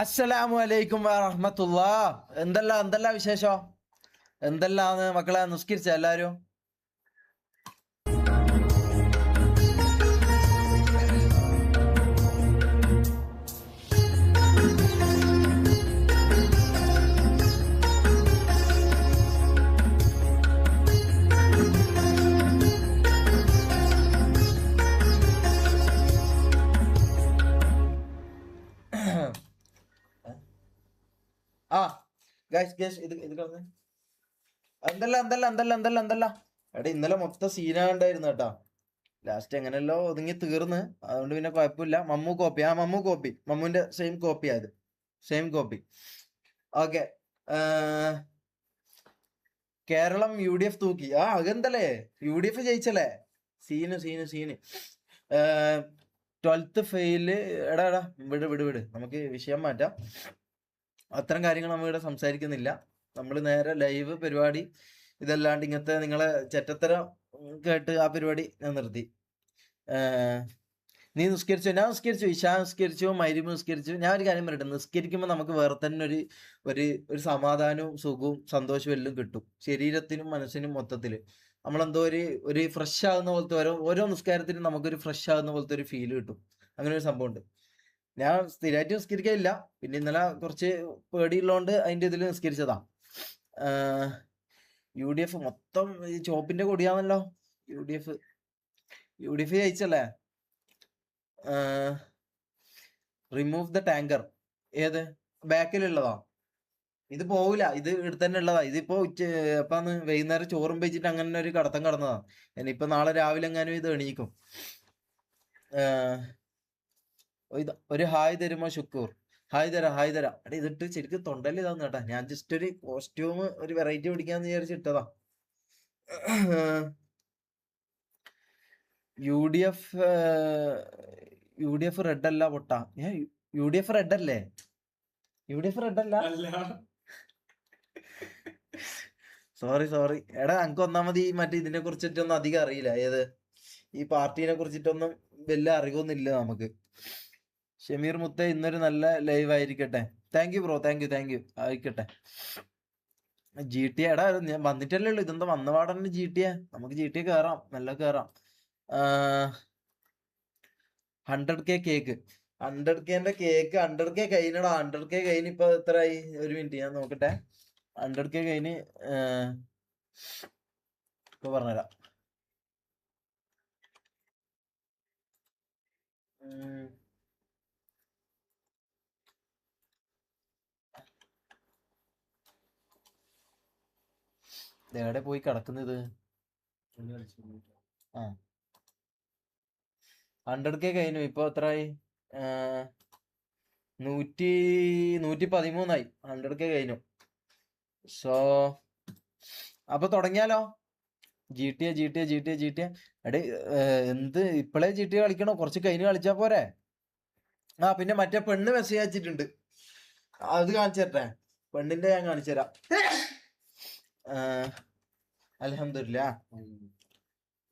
അസ്സലാമു അലൈക്കും വറഹ്മത്തുള്ളാ. എന്തെല്ലാം വിശേഷം? എന്തെല്ലാന്ന് മക്കളെ നിസ്കരിച്ച എല്ലാരും? ആ ഗൈസ് ഇത് കളഞ്ഞേ. എന്തെല്ലാം എടാ ഇന്നലെ മൊത്തം സീനാണ്ടായിരുന്നു കേട്ടാ. ലാസ്റ്റ് എങ്ങനെയല്ലോ ഒതുങ്ങി തീർന്ന്. അതുകൊണ്ട് പിന്നെ കുഴപ്പമില്ല. മമ്മു കോപ്പി മമ്മുവിന്റെ സെയിം കോപ്പി ആയത്. Same copy. Okay. Keralam UDF തൂക്കി. അതെന്തല്ലേ UDF ജയിച്ചല്ലേ? Scene 12th fail. എടാ വിട് നമുക്ക് വിഷയം മാറ്റാം. അത്തരം കാര്യങ്ങൾ നമ്മൾ ഇവിടെ സംസാരിക്കുന്നില്ല. നമ്മൾ നേരെ ലൈവ് പരിപാടി. ഇതല്ലാണ്ട് ഇങ്ങനത്തെ നിങ്ങളെ ചെറ്റത്തരം കേട്ട് ആ പരിപാടി ഞാൻ നിർത്തി. നീ നിസ്കരിച്ചു? ഞാൻ നിസ്കരിച്ചു. ഇശാ നിസ്കരിച്ചു, മഗ്‌രിബ് നിസ്കരിച്ചു. ഞാൻ ഒരു കാര്യം പറയട്ടെ, നിസ്കരിക്കുമ്പോൾ നമുക്ക് വേറെ തന്നെ ഒരു സമാധാനവും സുഖവും സന്തോഷവും എല്ലാം കിട്ടും, ശരീരത്തിനും മനസ്സിനും മൊത്തത്തിൽ. നമ്മളെന്തോ ഒരു ഫ്രഷ് ആകുന്ന പോലത്തെ ഓരോ നിസ്കാരത്തിനും നമുക്കൊരു ഫ്രഷ് ആകുന്ന പോലത്തെ ഒരു ഫീൽ കിട്ടും. അങ്ങനെ ഒരു സംഭവം ഉണ്ട്. ഞാൻ സ്ഥിരമായിട്ട് നിസ്കരിക്കില്ല. പിന്നെ ഇന്നലെ കുറച്ച് പേടിയുള്ളതുകൊണ്ട് അതിന്റെ ഇതിൽ നിസ്കരിച്ചതാ. UDF മൊത്തം ഈ ചോപ്പിന്റെ കൊടിയാണല്ലോ. UDF ജയിച്ചല്ലേ? Remove the tanker. ഏത് ബാക്കിലുള്ളതാ? ഇത് പോവില്ല, ഇത് ഇവിടെ തന്നെ ഉള്ളതാ. ഇതിപ്പോ അപ്പാന്ന് വൈകുന്നേരം ചോറും വെച്ചിട്ട് അങ്ങനെ ഒരു കടത്തം കടന്നതാ. ഇനിയിപ്പോ നാളെ രാവിലെ എങ്ങാനും ഇത് എണീക്കും. ഒരു ഹായ് തരുമോ ഷുക്കൂർ? ഹായ് തരാം. എടാ ഇതിട്ട് ശരിക്കും തൊണ്ടല് ഇതാന്ന് കേട്ടാ. ഞാൻ ജസ്റ്റ് ഒരു കോസ്റ്റ്യൂം ഒരു വെറൈറ്റി പിടിക്കാന്ന് വിചാരിച്ചിട്ടതാ. UDF റെഡ് അല്ല പൊട്ടാ. UDF റെഡ് അല്ലേ? UDF റെഡ് അല്ല. സോറി. എടാ എനിക്ക് ഒന്നാമത് ഈ മറ്റേ ഇതിനെ കുറിച്ചിട്ടൊന്നും അധികം അറിയില്ല. ഏത് ഈ പാർട്ടീനെ കുറിച്ചിട്ടൊന്നും വലിയ അറിവൊന്നുമില്ല നമുക്ക്. ഷമീർ മുത്ത ഇന്നൊരു നല്ല ലൈവ് ആയിരിക്കട്ടെ. Thank you bro, thank you ആയിക്കട്ടെ. GTA എടാ ഞാൻ വന്നിട്ടല്ലേ ഉള്ളു. ഇതെന്താ വന്നപാടന്നെ GTA? നമുക്ക് GTA കയറാം, നല്ല കയറാം. 100K cake. 100Kന്റെ cake 100K കഴിഞ്ഞടാ. 100K കഴിഞ്ഞ് ഇപ്പൊ എത്രയായി? ഒരു മിനിറ്റ് ഞാൻ നോക്കട്ടെ. 100K കഴിഞ്ഞ് ഇപ്പൊ പറഞ്ഞുതരാം. എവിടെ പോയി കിടക്കുന്നത്? 100K കഴിഞ്ഞു. ഇപ്പൊ എത്രയായി? 113 100K കഴിഞ്ഞു. സോ അപ്പൊ തുടങ്ങിയാലോ? GTA എടേ എന്ത് ഇപ്പളേ GTA കളിക്കണോ? കുറച്ച് കഴിഞ്ഞ് കളിച്ചാ പോരെ? പിന്നെ മറ്റേ പെണ്ണ് മെസ്സേജ് അയച്ചിട്ടുണ്ട്. അത് കാണിച്ചു തരട്ടെ. പെണ്ണിന്റെ ഞാൻ കാണിച്ചു തരാം. അൽഹംദുലില്ലാ.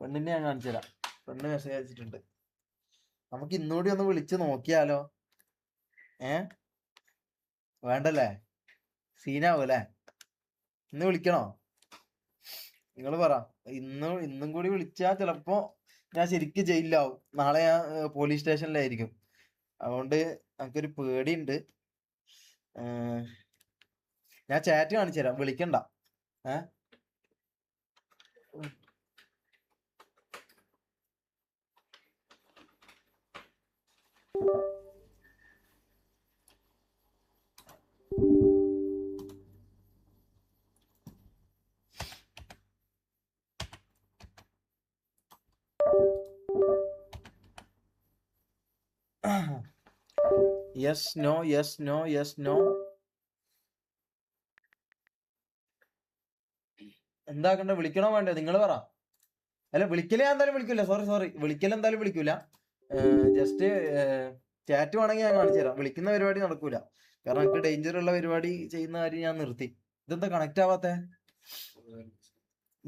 പെണ്ണിന്റെ ഞാൻ കാണിച്ചു തരാം. പെണ്ണ് മെസ്സേജ് അയച്ചിട്ടുണ്ട്. നമുക്ക് ഇന്നുകൂടി ഒന്ന് വിളിച്ച് നോക്കിയാലോ? വേണ്ടല്ലേ? സീനാവൂല്ലേ? ഇന്ന് വിളിക്കണോ? നിങ്ങൾ പറ. ഇന്നും കൂടി വിളിച്ചാ ചിലപ്പോ ഞാൻ ശരിക്കും ജയിലിലാവും. നാളെ ഞാൻ പോലീസ് സ്റ്റേഷനിലായിരിക്കും. അതുകൊണ്ട് നമുക്കൊരു പേടിയുണ്ട്. ഞാൻ ചാറ്റ് കാണിച്ചു തരാം, വിളിക്കണ്ട. Yes no. എന്താക്കണ്ട? വിളിക്കണോ വേണ്ടേ? നിങ്ങൾ പറ. അല്ല വിളിക്കല് ഞാൻ എന്തായാലും വിളിക്കൂല. സോറി വിളിക്കൽ എന്തായാലും വിളിക്കൂല. ജസ്റ്റ് ചാറ്റ് വേണമെങ്കിൽ ഞാൻ കാണിച്ചു തരാം. വിളിക്കുന്ന പരിപാടി നടക്കൂല. കാരണം എനിക്ക് ഡേഞ്ചർ ഉള്ള പരിപാടി ചെയ്യുന്ന കാര്യം ഞാൻ നിർത്തി. ഇതെന്താ കണക്ട് ആവാത്തെ?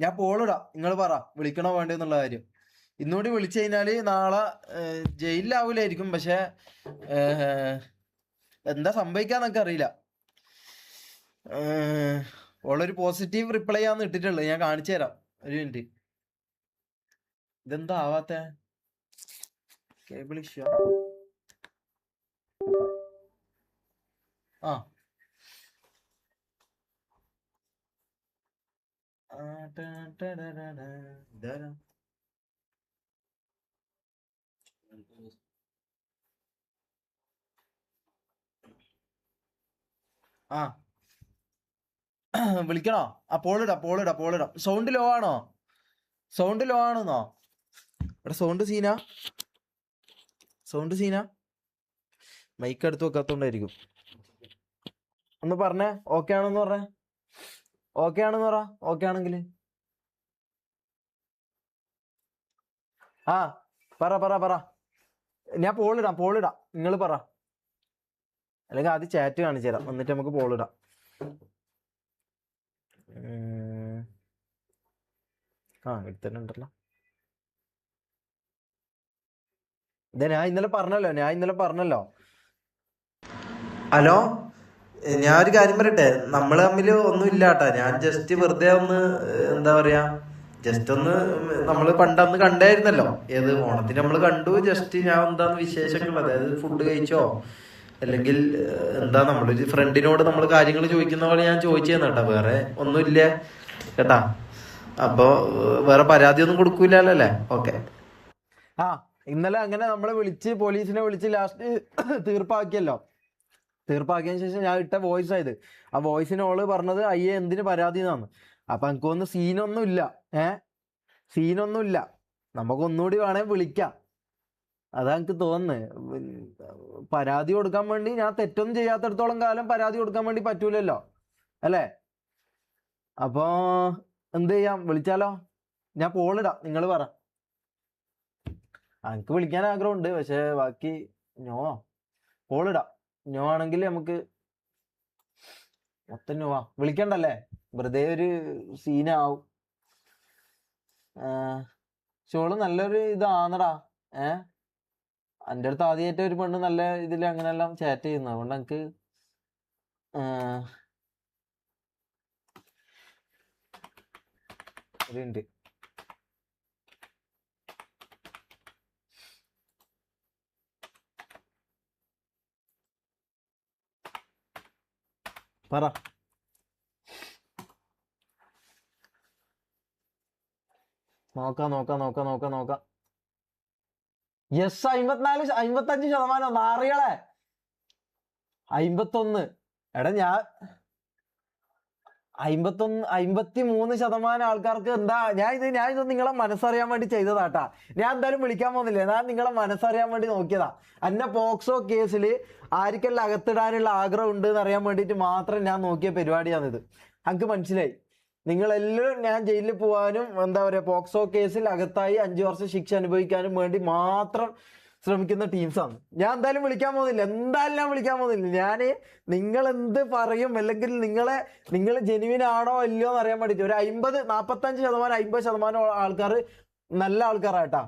ഞാൻ പോളിടാം, നിങ്ങൾ പറ വിളിക്കണോ വേണ്ടെന്നുള്ള കാര്യം. ഇന്നുകൂടി വിളിച്ചു കഴിഞ്ഞാല് നാളെ ജയിലിലാവൂലായിരിക്കും. പക്ഷെ എന്താ സംഭവിക്കാന്നൊക്കെ അറിയില്ല. ഓളൊരു പോസിറ്റീവ് റിപ്ലൈ ആന്ന് ഇട്ടിട്ടുള്ളത്, ഞാൻ കാണിച്ചു തരാം ഒരു മിനിറ്റ്. ഇതെന്താ ആവാത്ത കേബിൾ ഇഷ്യൂ? ആ ഇതാരാ? ആ വിളിക്കണോ? ആ പോളിടാം. സൗണ്ട് ലോ ആണോ? സൗണ്ട് ലോ ആണെന്നോ? ഇവിടെ സൗണ്ട് സീന മൈക്ക് എടുത്ത് വെക്കാത്തോണ്ടായിരിക്കും. ഒന്ന് പറഞ്ഞേ, ഓക്കെ ആണെന്ന് പറഞ്ഞേ. ഓക്കെ ആണെന്ന് പറ. ഓക്കെ ആണെങ്കിൽ ആ പറ. ഞാൻ പോളിടാം, നിങ്ങൾ പറ. അല്ലെങ്കിൽ ആദ്യം ചാറ്റ് കാണിച്ചു തരാം, എന്നിട്ട് നമുക്ക് പോളിടാം. എടുത്തന്നെ ഉണ്ടല്ലോ. ഇതാ ഞാൻ ഇന്നലെ പറഞ്ഞല്ലോ. ഹലോ, ഞാൻ ഒരു കാര്യം പറയട്ടെ, നമ്മൾ തമ്മിൽ ഒന്നും ഇല്ലാട്ടാ. ഞാൻ ജസ്റ്റ് വെറുതെ ഒന്ന് എന്താ പറയാ, ജസ്റ്റ് ഒന്ന് നമ്മൾ പണ്ടന്ന് കണ്ടായിരുന്നല്ലോ. ഏത് ഓണത്തിന് നമ്മൾ കണ്ടു. ജസ്റ്റ് ഞാൻ എന്താന്ന് വിശേഷങ്ങൾ, അതായത് ഫുഡ് കഴിച്ചോ, അല്ലെങ്കിൽ എന്താ നമ്മളൊരു ഫ്രണ്ടിനോട് നമ്മൾ കാര്യങ്ങൾ ചോദിക്കുന്ന പോലെ ഞാൻ ചോദിച്ചേന്ന് കേട്ടാ. വേറെ ഒന്നുമില്ല കേട്ടാ. അപ്പൊ വേറെ പരാതിയൊന്നും കൊടുക്കൂലല്ലോ അല്ലേ? ഓക്കെ. ഇന്നലെ അങ്ങനെ നമ്മളെ പോലീസിനെ വിളിച്ച് ലാസ്റ്റ് തീർപ്പാക്കിയതിനു ശേഷം ഞാൻ ഇട്ട വോയിസ് ആയത്. ആ വോയിസിന് ഓള് പറഞ്ഞത് അയ്യേ എന്തിന് പരാതി എന്നാണ്. അപ്പൊ എനിക്കൊന്ന് സീനൊന്നും ഇല്ല, നമുക്കൊന്നുകൂടി വേണേ വിളിക്കാം. അതാ എനിക്ക് തോന്നുന്നത്. പരാതി കൊടുക്കാൻ വേണ്ടി, ഞാൻ തെറ്റൊന്നും ചെയ്യാത്തടത്തോളം കാലം പരാതി കൊടുക്കാൻ വേണ്ടി പറ്റൂലല്ലോ അല്ലേ? അപ്പൊ എന്ത് ചെയ്യാം, വിളിച്ചാലോ? ഞാൻ പോളിടാം, നിങ്ങൾ പറ. എനിക്ക് വിളിക്കാൻ ആഗ്രഹമുണ്ട്, പക്ഷെ ബാക്കി പോളിടാം. നോ ആണെങ്കിൽ നമുക്ക് മൊത്തം നോവാ. വിളിക്കണ്ടല്ലേ, വെറുതെ ഒരു സീനാവും. ചോള് നല്ലൊരു ഇതാന്നടാ. എൻ്റെ അടുത്ത് ആദ്യമായിട്ട് ഒരു പെണ്ണ് നല്ല ഇതിൽ അങ്ങനെല്ലാം ചാറ്റ് ചെയ്യുന്നു. അതുകൊണ്ട് എനിക്ക് ഉണ്ട്. പറ. നോക്കാം. യെസ്, 55% നാറികളെ. 51. എടാ ഞാൻ 53% ആൾക്കാർക്ക് എന്താ, ഞാൻ ഇത് നിങ്ങളെ മനസ്സറിയാൻ വേണ്ടി ചെയ്തതാട്ടാ. ഞാൻ എന്തായാലും വിളിക്കാൻ പോകുന്നില്ല, ഞാൻ നിങ്ങളെ മനസ്സറിയാൻ വേണ്ടി നോക്കിയതാ. എന്നെ പോക്സോ കേസിൽ ആർക്കെല്ലാം അകത്തിടാനുള്ള ആഗ്രഹം ഉണ്ട് എന്ന് അറിയാൻ വേണ്ടിയിട്ട് മാത്രം ഞാൻ നോക്കിയ പരിപാടിയാണിത്. എനിക്ക് മനസ്സിലായി, നിങ്ങളെല്ലാവരും ഞാൻ ജയിലിൽ പോകാനും എന്താ പറയുക, പോക്സോ കേസിൽ അകത്തായി 5 വർഷം ശിക്ഷ അനുഭവിക്കാനും വേണ്ടി മാത്രം ശ്രമിക്കുന്ന ടീംസാണ്. ഞാൻ എന്തായാലും വിളിക്കാൻ പോകുന്നില്ല. ഞാൻ നിങ്ങൾ എന്ത് പറയും, അല്ലെങ്കിൽ നിങ്ങൾ ജെനുവിൻ ആണോ ഇല്ലയോ എന്ന് അറിയാൻ വേണ്ടിയിട്ട് ഒരു 45% ആൾക്കാർ നല്ല ആൾക്കാരായിട്ടാ.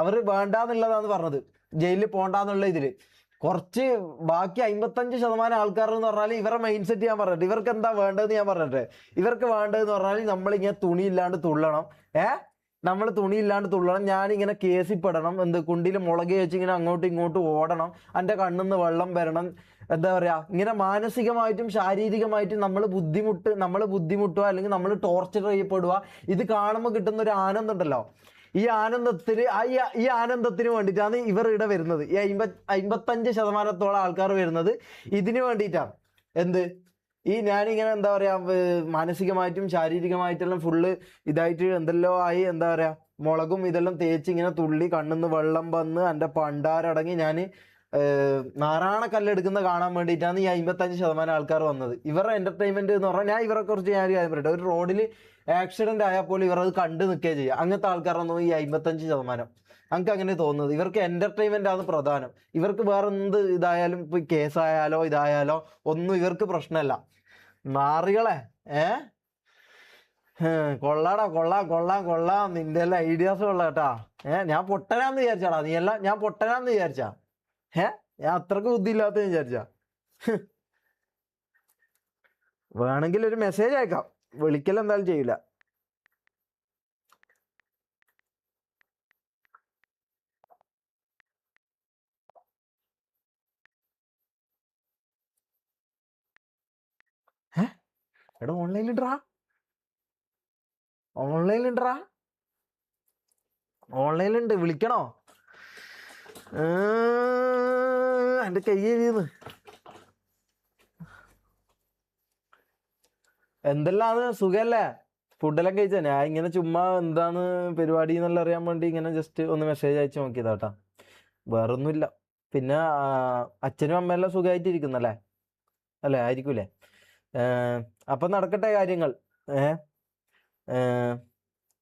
അവർ വേണ്ടാന്നുള്ളതാണ് പറഞ്ഞത്, ജയിലിൽ പോണ്ടെന്നുള്ള ഇതില്. കുറച്ച് ബാക്കി 55% ആൾക്കാർ എന്ന് പറഞ്ഞാൽ ഇവരുടെ മൈൻഡ് സെറ്റ് ഞാൻ പറഞ്ഞിട്ട്, ഇവർക്ക് എന്താ വേണ്ടതെന്ന് ഞാൻ പറഞ്ഞിട്ട്, ഇവർക്ക് വേണ്ടതെന്ന് പറഞ്ഞാൽ നമ്മളിങ്ങനെ തുണിയില്ലാണ്ട് തുള്ളണം. നമ്മൾ തുണിയില്ലാണ്ട് തുള്ളണം. ഞാനിങ്ങനെ കേസിൽ പെടണം, കുണ്ടിയിൽ മുളക് വെച്ച് ഇങ്ങനെ അങ്ങോട്ടും ഇങ്ങോട്ടും ഓടണം, എൻ്റെ കണ്ണിന്ന് വെള്ളം വരണം. എന്താ പറയാ, ഇങ്ങനെ മാനസികമായിട്ടും ശാരീരികമായിട്ടും നമ്മൾ ബുദ്ധിമുട്ടുക, അല്ലെങ്കിൽ നമ്മൾ ടോർച്ചർ ചെയ്യപ്പെടുക. ഇത് കാണുമ്പോൾ കിട്ടുന്ന ഒരു ആനന്ദം ഉണ്ടല്ലോ, ഈ ആനന്ദത്തിന് വേണ്ടിയിട്ടാണ് ഇവർ ഇവിടെ വരുന്നത്. ഈ 55% ആൾക്കാർ വരുന്നത് ഇതിന് വേണ്ടിയിട്ടാണ്. ഞാനിങ്ങനെ എന്താ പറയാ, മാനസികമായിട്ടും ശാരീരികമായിട്ടെല്ലാം ഫുള്ള് ഇതായിട്ട് എന്തെല്ലോ ആയി, എന്താ പറയാ, മുളകും ഇതെല്ലാം തേച്ച് ഇങ്ങനെ തുള്ളി കണ്ണിന്ന് വെള്ളം വന്ന് എൻ്റെ പണ്ടാരടങ്ങി ഞാൻ നാരായണക്കല്ലെടുക്കുന്ന കാണാൻ വേണ്ടിയിട്ടാണ് ഈ 55% ആൾക്കാർ വന്നത്. ഇവരുടെ എന്റർടൈൻമെന്റ് എന്ന് പറഞ്ഞാൽ, ഞാൻ ഇവരെ കുറിച്ച് ഞാൻ കാര്യം പറയട്ടെ, ഒരു റോഡിൽ ആക്സിഡന്റ് ആയാൽ പോലും ഇവർ അത് കണ്ടു നിൽക്കുകയും ചെയ്യുക. അങ്ങനത്തെ ആൾക്കാരാണ് ഈ 55%. നമുക്ക് അങ്ങനെ തോന്നുന്നത്. ഇവർക്ക് എന്റർടൈൻമെന്റ് ആണ് പ്രധാനം. ഇവർക്ക് വേറെ എന്ത് ഇതായാലും, ഇപ്പൊ കേസായാലോ ഇതായാലോ ഒന്നും ഇവർക്ക് പ്രശ്നമല്ല. നാറികളെ. കൊള്ളാടാ, കൊള്ളാം. നിന്റെ എല്ലാം ഐഡിയാസ് കൊള്ളാട്ടാ. ഞാൻ പൊട്ടനാന്ന് വിചാരിച്ചാടാ? നീ എല്ലാം ഞാൻ പൊട്ടനാന്ന് വിചാരിച്ചാ? ഞാൻ അത്രക്ക് ബുദ്ധി ഇല്ലാത്ത വിചാരിച്ചാ? വേണമെങ്കിൽ ഒരു മെസ്സേജ് അയക്കാം, വിളിക്കൽ എന്തായാലും ചെയ്യില്ല. എടാ ഓൺലൈനിലിട്രാ, ഓൺലൈനിലിട്രാ, ഓൺലൈനിലുണ്ട്, വിളിക്കണോ? എന്റെ കൈ എഴുതിയെന്ന്. എന്തെല്ലാം സുഖല്ലേ? ഫുഡെല്ലാം കഴിച്ചാ? ഞാൻ ഇങ്ങനെ ചുമ്മാ എന്താണ് പരിപാടി എന്നെല്ലാം അറിയാൻ വേണ്ടി ഇങ്ങനെ ജസ്റ്റ് ഒന്ന് മെസ്സേജ് അയച്ചു നോക്കിയതാട്ടാ, വേറൊന്നുമില്ല. പിന്നെ അച്ഛനും അമ്മയെല്ലാം സുഖമായിട്ടിരിക്കുന്നല്ലേ? അല്ലേ, ആയിരിക്കൂലേ? അപ്പൊ നടക്കട്ടെ കാര്യങ്ങൾ.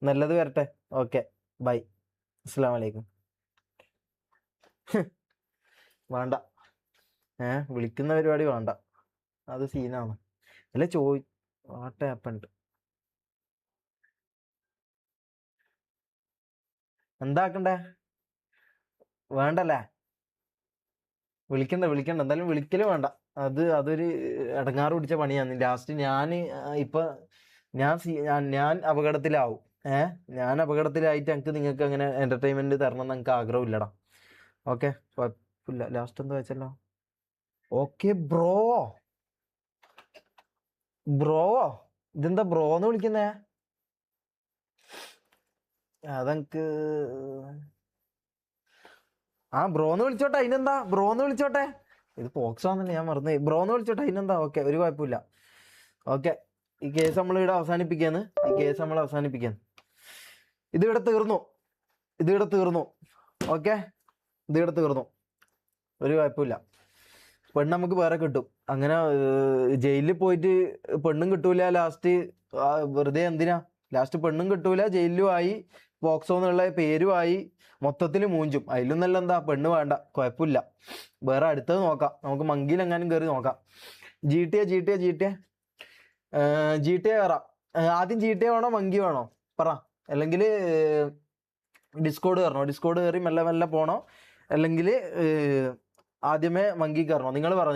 നല്ലത് വരട്ടെ. ഓക്കെ, ബൈ, അസ്സലാമു അലൈക്കും. വേണ്ട, വിളിക്കുന്ന പരിപാടി വേണ്ട, അത് സീനാണ്. അല്ല വാട്ട് ഹാപ്പൻഡ്? എന്താക്കണ്ടേ? വേണ്ടല്ലേ? വിളിക്കണ്ട എന്തായാലും വിളിക്കല് വേണ്ട. അതൊരു ഇടങ്ങാറ് പിടിച്ച പണിയാണ്. ലാസ്റ്റ് ഇപ്പൊ ഞാൻ അപകടത്തിലാവും. ഞാൻ അപകടത്തിലായിട്ട് നിങ്ങൾക്ക് അങ്ങനെ എന്റർടൈൻമെന്റ് തരണം എന്ന് എനിക്ക് ആഗ്രഹമില്ലടാ. ഓക്കെ, കുഴപ്പമില്ല. ലാസ്റ്റ് എന്താ വെച്ചല്ലോ? ഓക്കെ ബ്രോ, ഇതെന്താ ബ്രോന്ന് വിളിക്കുന്നേ? അതെനിക്ക് ബ്രോന്ന് വിളിച്ചോട്ടെ, അതിനെന്താ? ബ്രോന്ന് വിളിച്ചോട്ടെ, ഇത് പോക്സാന്നല്ലേ, ഞാൻ മറന്നു. ബ്രോന്ന് വിളിച്ചോട്ടെ, അതിനെന്താ? ഓക്കെ, ഒരു കുഴപ്പമില്ല. ഓക്കെ, ഈ കേസ് നമ്മൾ ഇവിടെ അവസാനിപ്പിക്കാന്ന്. ഇതിവിടെ തീർന്നു. ഓക്കെ, ഇതിവിടെ തീർന്നു, ഒരു കുഴപ്പമില്ല. പെണ്ണ് നമുക്ക് വേറെ കിട്ടും. അങ്ങനെ ജയിലിൽ പോയിട്ട് പെണ്ണും കിട്ടൂല, ലാസ്റ്റ് വെറുതെ എന്തിനാ? ലാസ്റ്റ് പെണ്ണും കിട്ടൂല, ജയിലിലും ആയി, പോക്സോ എന്നുള്ള പേരുമായി, മൊത്തത്തിൽ മൂഞ്ചും. അതിലും നല്ല എന്താ, പെണ്ണ് വേണ്ട, കുഴപ്പമില്ല. വേറെ അടുത്തത് നോക്കാം, നമുക്ക് മങ്കിയിൽ എങ്ങാനും കയറി നോക്കാം. ജി ടി എ കയറാം. ആദ്യം ജി ടി എ വേണോ മങ്കി വേണോ പറ? അല്ലെങ്കിൽ ഡിസ്കോഡ് കയറി മെല്ലെ മെല്ലെ പോണോ? അല്ലെങ്കിൽ ആദ്യമേ മങ്കി കയറണോ? നിങ്ങൾ പറ.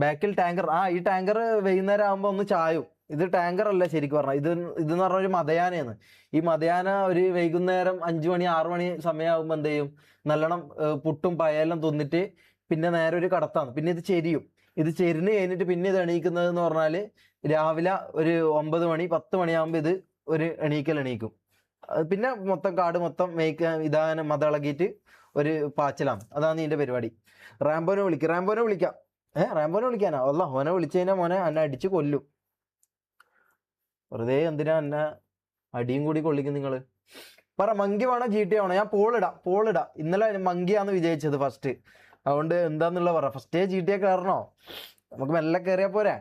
ബാക്കിൽ ടാങ്കർ. ഈ ടാങ്കർ വൈകുന്നേരം ആകുമ്പോൾ ഒന്ന് ചായും. ഇത് ടാങ്കർ അല്ല ശരിക്കും പറഞ്ഞാൽ, ഇതെന്ന് പറഞ്ഞ ഒരു മതയാനയാണ്. ഈ മതയാന ഒരു വൈകുന്നേരം 5 മണി 6 മണി സമയമാകുമ്പോൾ എന്ത് ചെയ്യും? നല്ലോണം പുട്ടും പയലും തിന്നിട്ട് പിന്നെ നേരെ ഒരു കടത്താണ്. പിന്നെ ഇത് ചെരിയും. ഇത് ചെരിഞ്ഞ് കഴിഞ്ഞിട്ട് പിന്നെ ഇത് എണീക്കുന്നത് എന്ന് പറഞ്ഞാൽ രാവിലെ ഒരു 9 മണി 10 മണിയാകുമ്പോൾ ഇത് ഒരു എണീക്കും. പിന്നെ മൊത്തം കാട് മൊത്തം ഇതാണ് മതളകിയിട്ട് ഒരു പാച്ചിലാണ്. അതാണ് ഇതിന്റെ പരിപാടി. റാംബോനെ വിളിക്കാം. റാംബോനെ വിളിക്കാനാ? അല്ല, ഓനെ വിളിച്ചു കഴിഞ്ഞാൽ മോനെ എന്നെ അടിച്ച് കൊല്ലും. വെറുതെ എന്തിനാ എന്നെ അടിയും കൂടി കൊള്ളിക്കും നിങ്ങള്? പറ, മങ്കി വേണോ ജി ടി ആണോ? ഞാൻ പോളിടാം. ഇന്നലെ മങ്കിയാന്ന് വിജയിച്ചത് ഫസ്റ്റ്. അതുകൊണ്ട് എന്താന്നുള്ള പറ. ഫസ്റ്റേ ജി ടി എ കയറണോ? നമുക്ക് മെല്ലെ കയറിയാ പോരെ?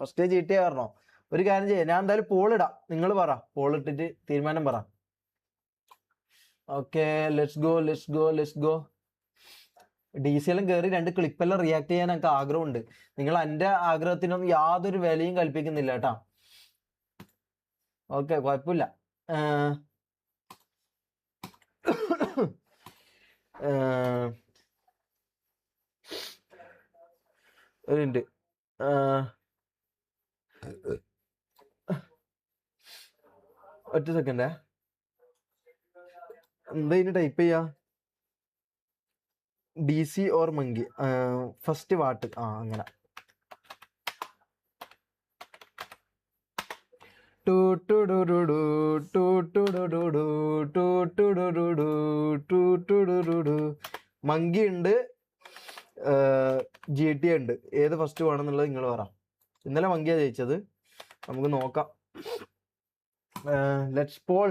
ഫസ്റ്റേ ജി ടി എ കയറണോ? ഒരു കാര്യം ചെയ്യാം, ഞാൻ എന്തായാലും പോളിടാം. നിങ്ങൾ പറ, പോളിട്ടിട്ട് തീരുമാനം പറ. Okay, let's go. DC എല്ലാം കയറി 2 ക്ലിപ്പെല്ലാം റിയാക്ട് ചെയ്യാൻ എനിക്ക് ആഗ്രഹമുണ്ട്. നിങ്ങൾ എൻ്റെ ആഗ്രഹത്തിനൊന്നും യാതൊരു വിലയും കൽപ്പിക്കുന്നില്ല കേട്ടാ. ഓക്കെ, കുഴപ്പമില്ല. ഒരു മിനിറ്റ്, ഒറ്റ സെക്കൻഡേ. എന്താ ഇനി ടൈപ്പ് ചെയ്യാ? DC or monkey? First what. അങ്ങനെ മങ്കി ഉണ്ട്, ജി ടി ഉണ്ട്. ഏത് ഫസ്റ്റ് വേണമെന്നുള്ളത് നിങ്ങൾ പറ. ഇന്നലെ മങ്കിയാ ജയിച്ചത്, നമുക്ക് നോക്കാം. Let's Paul.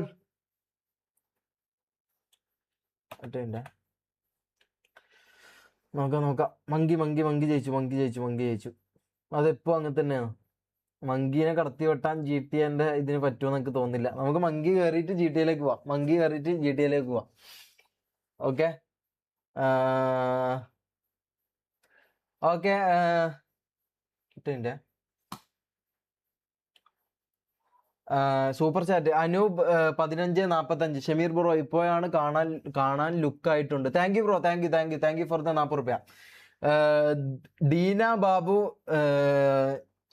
നോക്കാം. മങ്കി ജയിച്ചു. അതെപ്പോ അങ്ങനെ തന്നെയാണ്. മങ്കീനെ കടത്തി വെട്ടാൻ ജി ടി എൻ്റെ ഇതിന് പറ്റുമെന്ന് എനിക്ക് തോന്നുന്നില്ല. നമുക്ക് മങ്കി കയറിയിട്ട് ജി ടി എയിലേക്ക് പോവാം. ഓക്കെ, കിട്ടിൻ്റെ super chat. Anoop 1545. Shameer bro ഇപ്പോഴാണ് കാണാൻ ലുക്ക് ആയിട്ടുണ്ട്. Thank you bro, thank you for the 40 രൂപ. ഡീന ബാബു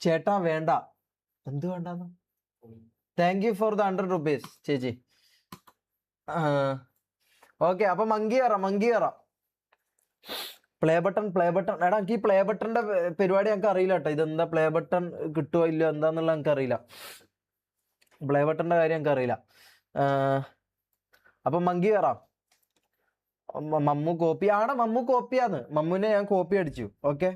ചേട്ടാ വേണ്ട, എന്ത് വേണ്ടെന്ന്? Thank you for the 100 rupees ചേച്ചി. ഓക്കെ, അപ്പൊ മങ്കി കയറാം. പ്ലേ ബട്ടൺ എടാ, എനിക്ക് ഈ പ്ലേ ബട്ടന്റെ പരിപാടി ഞങ്ങൾക്ക് അറിയില്ല കേട്ടോ. ഇതെന്താ പ്ലേ ബട്ടൺ കിട്ടുമോ ഇല്ലയോ എന്താന്നുള്ള ഞങ്ങൾക്ക് അറിയില്ല. പ്ലേ ബട്ടന്റെ കാര്യം ഞങ്ങൾക്ക് അറിയില്ല. അപ്പൊ മങ്കി കയറാം. മമ്മു കോപ്പിയാന്ന്. മമ്മുവിനെ ഞാൻ കോപ്പി അടിച്ചു. ഓക്കെ,